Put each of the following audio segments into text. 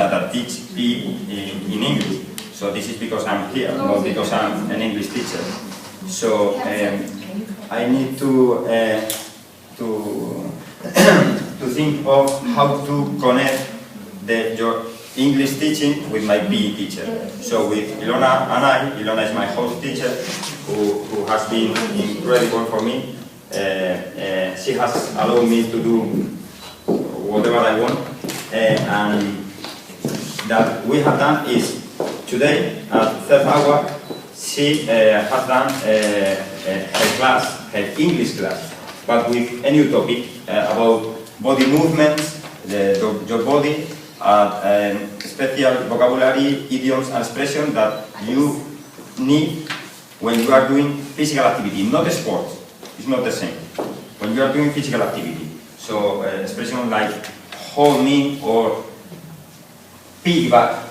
that I teach in English. So this is because I'm here, not because I'm an English teacher. So I need to think of how to connect your English teaching with my PE teacher. So with Ilona and Ilona is my host teacher, who has been incredible for me. She has allowed me to do whatever I want, and that we have done is today at third hour she has done her class, her English class, but with a new topic about body movements, your body, special vocabulary, idioms and expressions that you need when you are doing physical activity, not sports. It's not the same. When you are doing physical activity, so expressions like hold me or piggyback,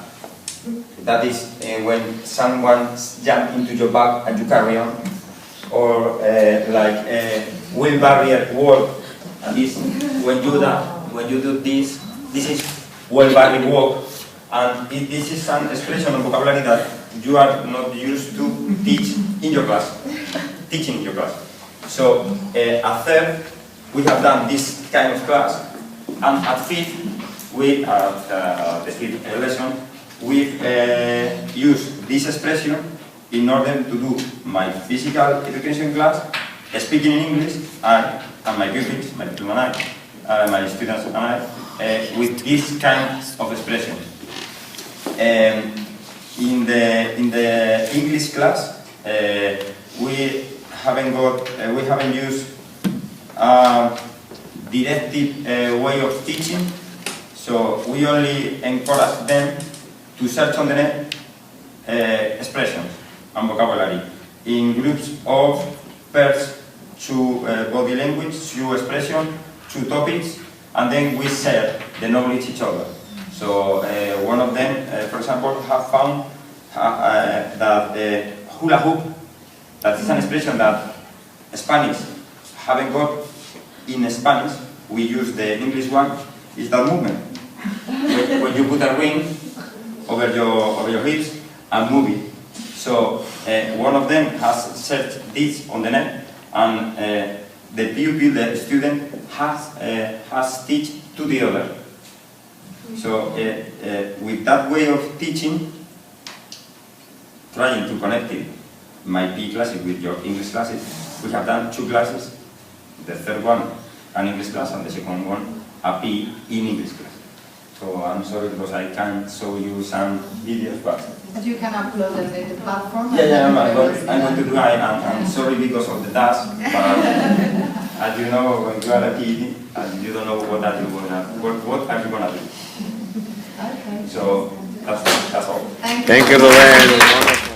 that is when someone jumps into your back and you carry on, or like wheel barrier walk, and this when you do this is wheel barrier walk, and this is an expression of vocabulary that you are not used to teaching in your class. So at third, we have done this kind of class, and at fifth, the fifth lesson, we use this expression in order to do my physical education class, speaking in English, and my pupils, my students and I, with this kind of expression. In the English class, we haven't used a directive way of teaching, so we only encourage them to search on the net expressions and vocabulary in groups of pairs, to body language, to expression, to topics, and then we share the knowledge each other. So one of them, for example, have found that hula hoop, that is an expression that Spanish haven't got. In Spanish, we use the English one, is that movement. When you put a ring over your hips and move it. So one of them has searched this on the net, and the pupil, the student, has teach to the other. So with that way of teaching, trying to connect it, my PE classes with your English classes, we have done 2 classes, the third one an English class and the second one a PE in English class. So I'm sorry because I can't show you some videos, but you can upload them in the platform. Yeah, I'm going to do it. I'm sorry because of the dust, but as you know, when you are a PE, and you don't know what are you gonna do. Okay. So that's all. Thank you. Thank you, Rubén. Wonderful.